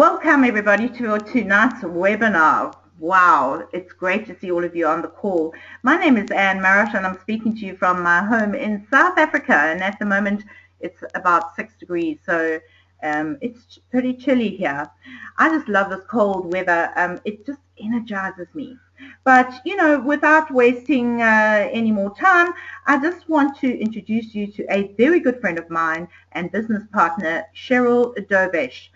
Welcome everybody to tonight's webinar. Wow, it's great to see all of you on the call. My name is Anne Marish and I'm speaking to you from my home in South Africa, and at the moment it's about 6 degrees, so it's pretty chilly here. I just love this cold weather. It just energizes me. But, without wasting any more time, I just want to introduce you to a very good friend of mine and business partner, Cheryl Dobesh.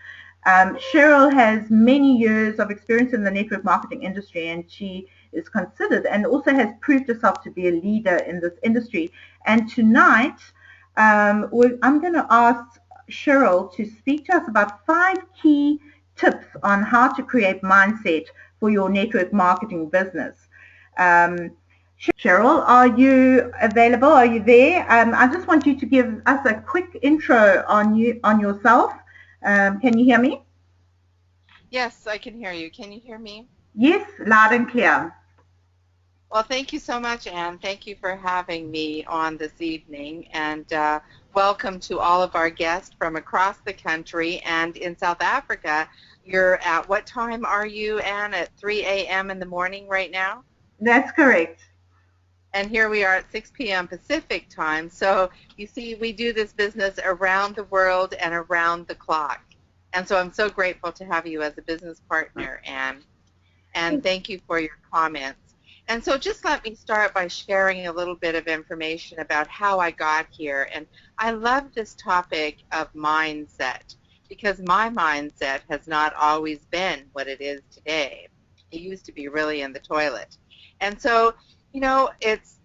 Cheryl has many years of experience in the network marketing industry, and she is considered and also has proved herself to be a leader in this industry. And tonight, I'm going to ask Cheryl to speak to us about 5 key tips on how to create mindset for your network marketing business. Cheryl, are you available? Are you there? I just want you to give us a quick intro on yourself. Can you hear me? Yes, I can hear you. Can you hear me? Yes, loud and clear. Well, thank you so much, Anne. Thank you for having me on this evening, and welcome to all of our guests from across the country and in South Africa. You're at what time are you, Anne? At 3 a.m. in the morning right now? That's correct. And here we are at 6 p.m. Pacific time. So you see, we do this business around the world and around the clock. And so I'm so grateful to have you as a business partner, Anne. And thank you for your comments. And so just let me start by sharing a little bit of information about how I got here. And I love this topic of mindset because my mindset has not always been what it is today. It used to be really in the toilet. And so,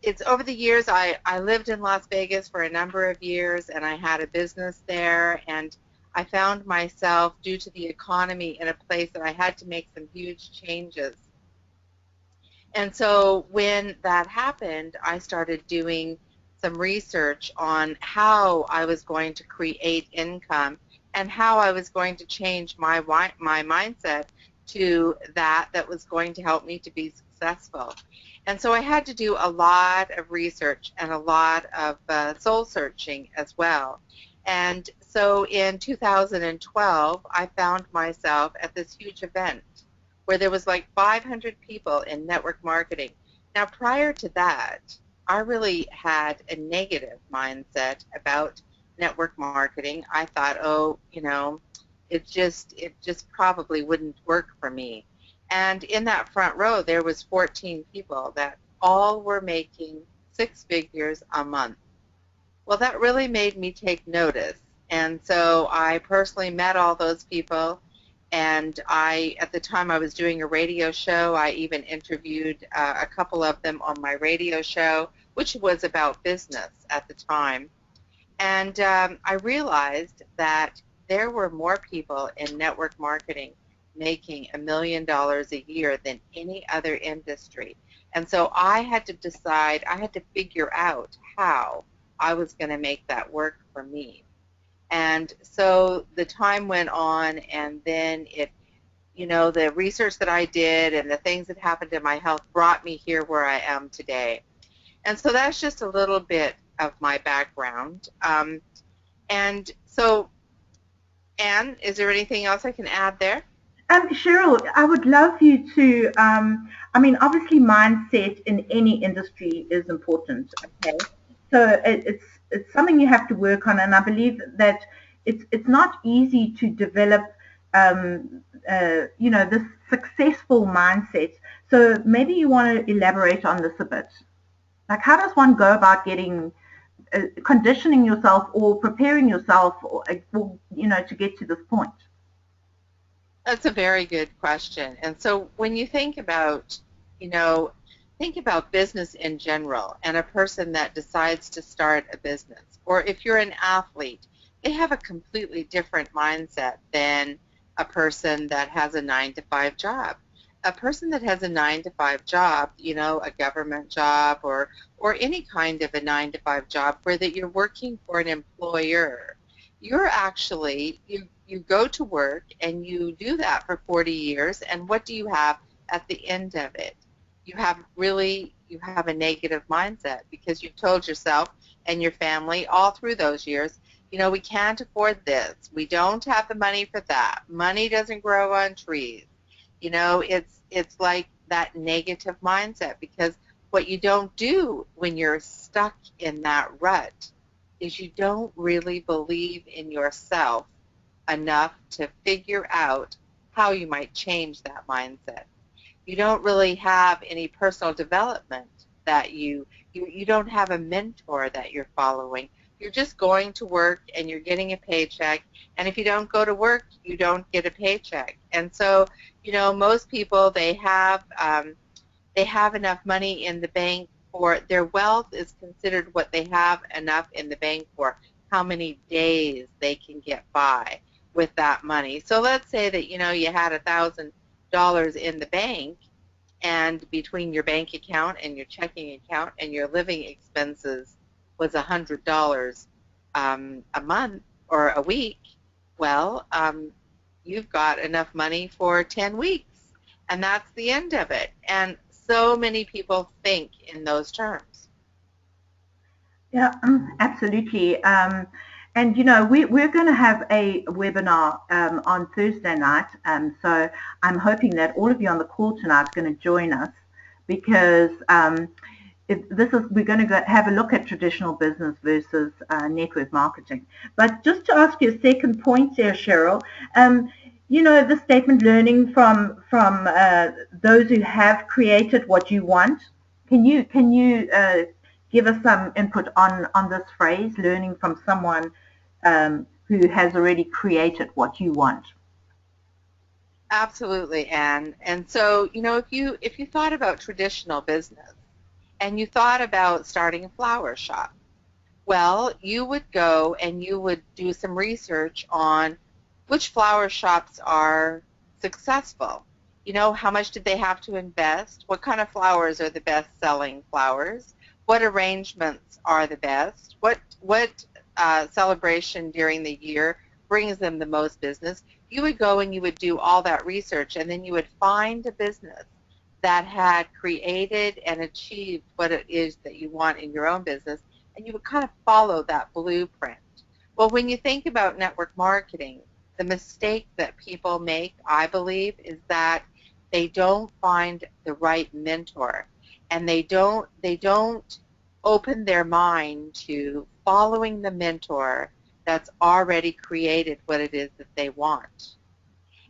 it's over the years, I lived in Las Vegas for a number of years, and I had a business there, and I found myself, due to the economy, in a place that I had to make some huge changes. And so when that happened, I started doing some research on how I was going to create income and how I was going to change my mindset to that was going to help me to be successful. And so I had to do a lot of research and a lot of soul searching as well. And so in 2012, I found myself at this huge event where there was like 500 people in network marketing. Now, prior to that, I really had a negative mindset about network marketing. I thought, it just probably wouldn't work for me. And in that front row, there was 14 people that all were making 6 figures a month. Well, that really made me take notice. And so I personally met all those people, and at the time I was doing a radio show. I even interviewed a couple of them on my radio show, which was about business at the time. And I realized that there were more people in network marketing making $1 million a year than any other industry. And so I had to decide, I had to figure out how I was going to make that work for me. And so the time went on, and then the research that I did and the things that happened in my health brought me here where I am today. And so that's just a little bit of my background. And so, Anne, is there anything else I can add there? Cheryl, I would love you to, obviously mindset in any industry is important, okay? So it's something you have to work on, and I believe that it's not easy to develop, this successful mindset. So maybe you want to elaborate on this a bit. Like, how does one go about getting, conditioning yourself or preparing yourself, to get to this point? That's a very good question. And so when you think about business in general and a person that decides to start a business, or if you're an athlete, they have a completely different mindset than a person that has a 9-to-5 job. A person that has a 9-to-5 job, a government job or any kind of a 9-to-5 job where that you're working for an employer, you're actually, you go to work and you do that for 40 years, and what do you have at the end of it? You have a negative mindset because you've told yourself and your family all through those years, You know, we can't afford this. We don't have the money for that. Money doesn't grow on trees. You know, it's like that negative mindset, because what you don't do when you're stuck in that rut is you don't really believe in yourself enough to figure out how you might change that mindset. You don't really have any personal development that you don't have a mentor that you're following. You're just going to work and you're getting a paycheck, and if you don't go to work, you don't get a paycheck. And so, you know, most people, they have enough money in the bank for their wealth is considered what they have enough in the bank for, how many days they can get by with that money. So let's say that, you know, you had $1,000 in the bank, and between your bank account and your checking account and your living expenses was $100 a month or a week. Well, you've got enough money for 10 weeks, and that's the end of it. And so many people think in those terms. Yeah, absolutely. And you know, we're going to have a webinar on Thursday night. So I'm hoping that all of you on the call tonight are going to join us, because we're going to have a look at traditional business versus network marketing. But just to ask you a second point there, Cheryl, you know, the statement learning from those who have created what you want. Can you give us some input on this phrase, learning from someone who has already created what you want? Absolutely, Anne. And so, you know, if you thought about traditional business and you thought about starting a flower shop, well, you would go and you would do some research on which flower shops are successful. You know, how much did they have to invest? What kind of flowers are the best-selling flowers? What arrangements are the best? What celebration during the year brings them the most business? You would go and you would do all that research, and then you would find a business that had created and achieved what it is that you want in your own business, and you would kind of follow that blueprint. Well, when you think about network marketing, the mistake that people make, I believe, is that they don't find the right mentor, and they don't open their mind to following the mentor that's already created what it is that they want.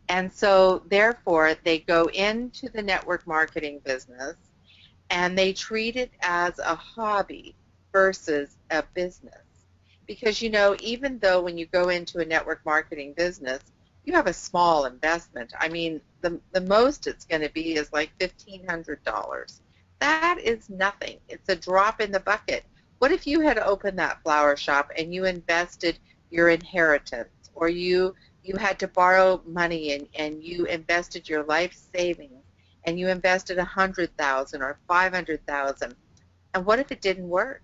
And so therefore they go into the network marketing business and they treat it as a hobby versus a business. Because, you know, even though when you go into a network marketing business, you have a small investment. I mean, the most it's going to be is like $1,500. That is nothing. It's a drop in the bucket. What if you had opened that flower shop and you invested your inheritance, or you had to borrow money and you invested your life savings and you invested $100,000 or $500,000, and what if it didn't work?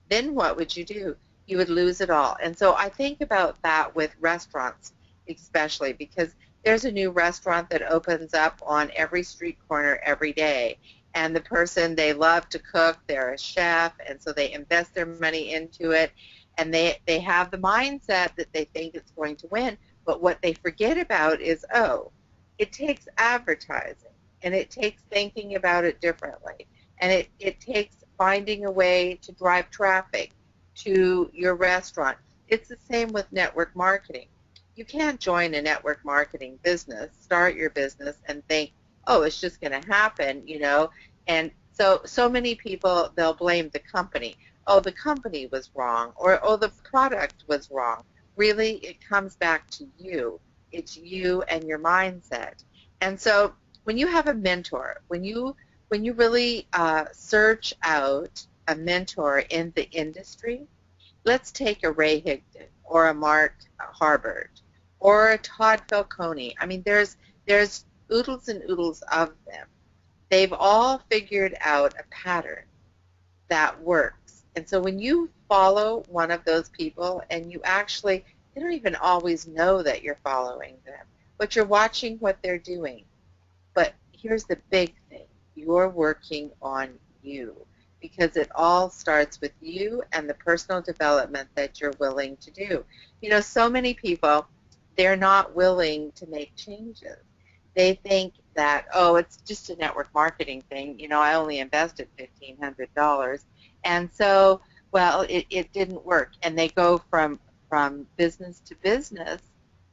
Then what would you do? You would lose it all. And so I think about that with restaurants especially, because there's a new restaurant that opens up on every street corner every day. And the person, they love to cook, they're a chef, and so they invest their money into it, and they have the mindset that they think it's going to win. But what they forget about is, oh, it takes advertising, and it takes thinking about it differently, and it takes finding a way to drive traffic to your restaurant. It's the same with network marketing. You can't join a network marketing business, start your business, and think, oh, it's just going to happen, you know. And so many people, they'll blame the company. Oh, the company was wrong, or oh, the product was wrong. Really, it comes back to you. It's you and your mindset. And so when you have a mentor, when you really search out a mentor in the industry, let's take a Ray Higdon or a Mark Harbert or a Todd Falcone. I mean, there's oodles and oodles of them. They've all figured out a pattern that works. And so when you follow one of those people, and you actually, they don't even always know that you're following them, but you're watching what they're doing. But here's the big thing. You're working on you. because it all starts with you and the personal development that you're willing to do. You know, so many people, they're not willing to make changes. They think that, oh, it's just a network marketing thing. You know, I only invested $1,500. And so, well, it didn't work. And they go from business to business,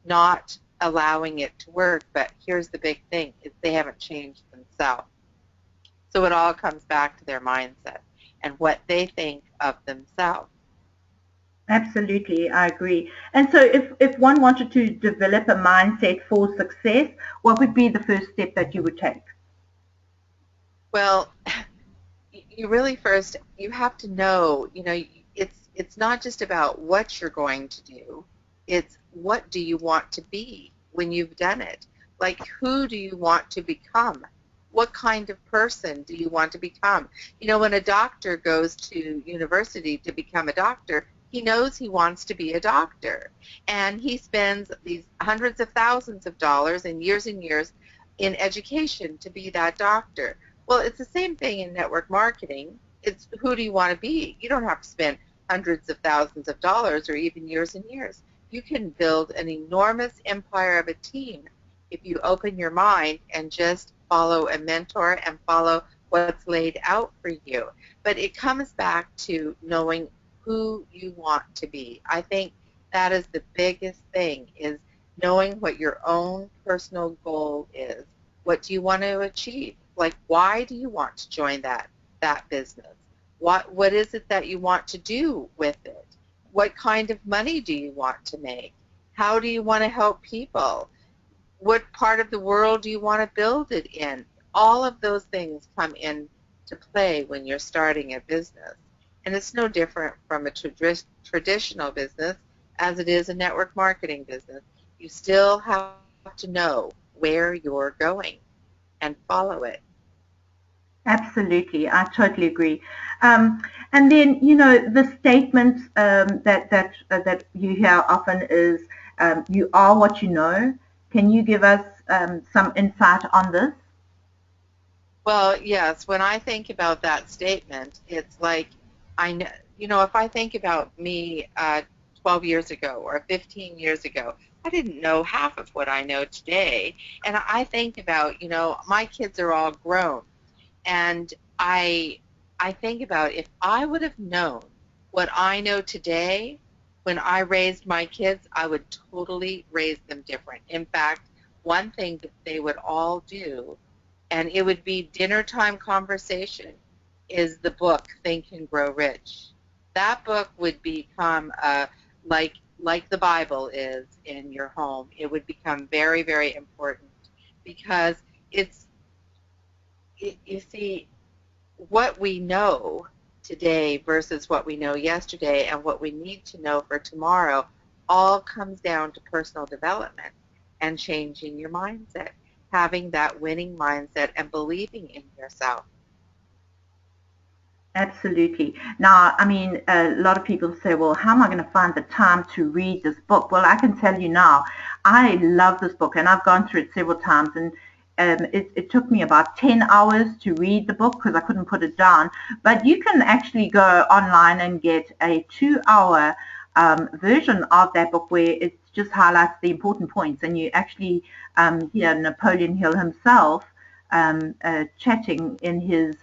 not allowing it to work. But here's the big thing, is they haven't changed themselves. So it all comes back to their mindset and what they think of themselves. Absolutely, I agree. And so if one wanted to develop a mindset for success, what would be the first step that you would take? Well, you really first, you have to know, you know, it's not just about what you're going to do. It's what do you want to be when you've done it? Like, who do you want to become? What kind of person do you want to become? You know, when a doctor goes to university to become a doctor, he knows he wants to be a doctor. And he spends these hundreds of thousands of dollars and years in education to be that doctor. Well, it's the same thing in network marketing. It's who do you want to be? You don't have to spend hundreds of thousands of dollars or even years and years. You can build an enormous empire of a team if you open your mind and just follow a mentor and follow what's laid out for you. But it comes back to knowing who you want to be. I think that is the biggest thing, is knowing what your own personal goal is. What do you want to achieve? Like, why do you want to join that business? What is it that you want to do with it? What kind of money do you want to make? How do you want to help people? What part of the world do you want to build it in? All of those things come into play when you're starting a business. And it's no different from a traditional business as it is a network marketing business. You still have to know where you're going and follow it. Absolutely, I totally agree. And then, you know, the statement that you hear often is, "You are what you know." Can you give us some insight on this? Well, yes, when I think about that statement, it's like, I know, you know, if I think about me 12 years ago or 15 years ago, I didn't know half of what I know today. And I think about, you know, my kids are all grown. And I think about, if I would have known what I know today when I raised my kids, I would totally raise them different. In fact, one thing that they would all do, and it would be dinner time conversation, is the book Think and Grow Rich. That book would become like the Bible is in your home. It would become very, very important, because you see, what we know today versus what we know yesterday and what we need to know for tomorrow all comes down to personal development and changing your mindset, having that winning mindset and believing in yourself. Absolutely. Now, I mean, a lot of people say, well, how am I going to find the time to read this book? Well, I can tell you now, I love this book, and I've gone through it several times, and it took me about 10 hours to read the book because I couldn't put it down. But you can actually go online and get a 2-hour version of that book where it just highlights the important points, and you actually hear Napoleon Hill himself chatting in his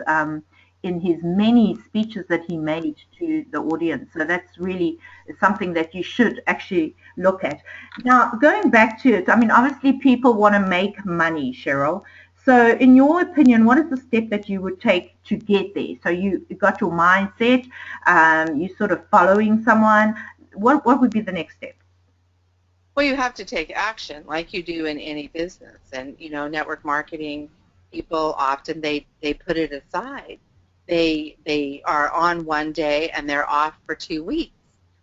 many speeches that he made to the audience. So that's really something that you should actually look at. Now, going back to it, I mean, obviously people want to make money, Cheryl. So in your opinion, what is the step that you would take to get there? So you got your mindset, you're sort of following someone. What would be the next step? Well, you have to take action like you do in any business. And, you know, network marketing people often, they put it aside. They are on one day and they're off for 2 weeks.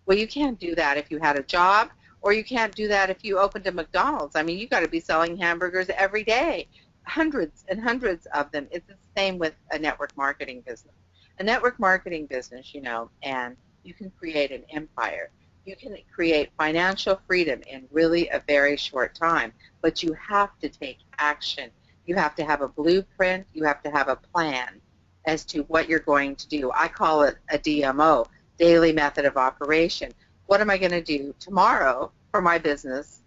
Well, you can't do that if you had a job, or you can't do that if you opened a McDonald's. I mean, you got to be selling hamburgers every day, hundreds and hundreds of them. It's the same with a network marketing business. A network marketing business, you know, and you can create an empire. You can create financial freedom in really a very short time, but you have to take action. You have to have a blueprint. You have to have a plan. as to what you're going to do. I call it a DMO, daily method of operation. What am I going to do tomorrow for my business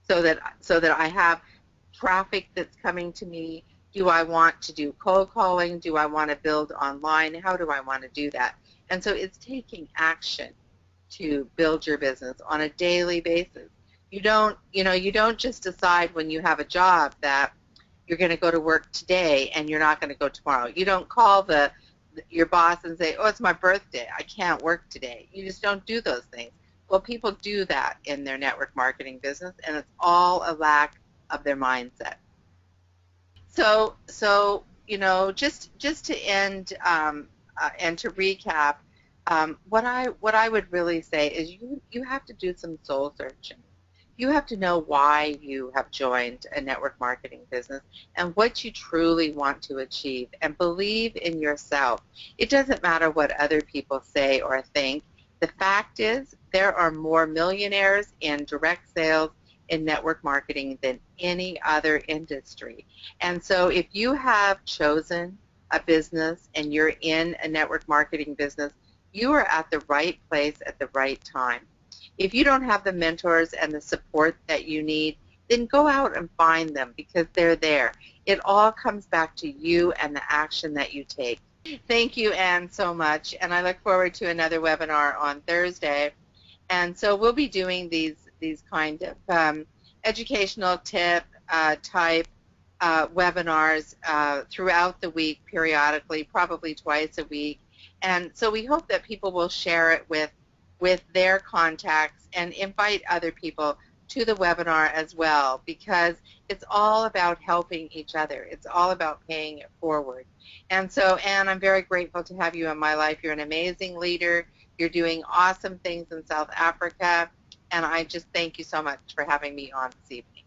so that I have traffic that's coming to me? Do I want to do cold calling? Do I want to build online? How do I want to do that? And so it's taking action to build your business on a daily basis. You don't just decide when you have a job that you're going to go to work today and you're not going to go tomorrow. You don't call your boss and say, oh, it's my birthday, I can't work today. You just don't do those things. Well, people do that in their network marketing business, and it's all a lack of their mindset. So just to end and to recap, what I would really say is you have to do some soul searching. You have to know why you have joined a network marketing business and what you truly want to achieve, and believe in yourself. It doesn't matter what other people say or think. The fact is there are more millionaires in direct sales in network marketing than any other industry. And so if you have chosen a business and you're in a network marketing business, you are at the right place at the right time. If you don't have the mentors and the support that you need, then go out and find them, because they're there. It all comes back to you and the action that you take. Thank you, Anne, so much, and I look forward to another webinar on Thursday. And so we'll be doing these kind of educational tip type webinars throughout the week, periodically, probably twice a week. And so we hope that people will share it with their contacts and invite other people to the webinar as well, because it's all about helping each other. It's all about paying it forward. And so, Anne, I'm very grateful to have you in my life. You're an amazing leader. You're doing awesome things in South Africa, and I just thank you so much for having me on this evening.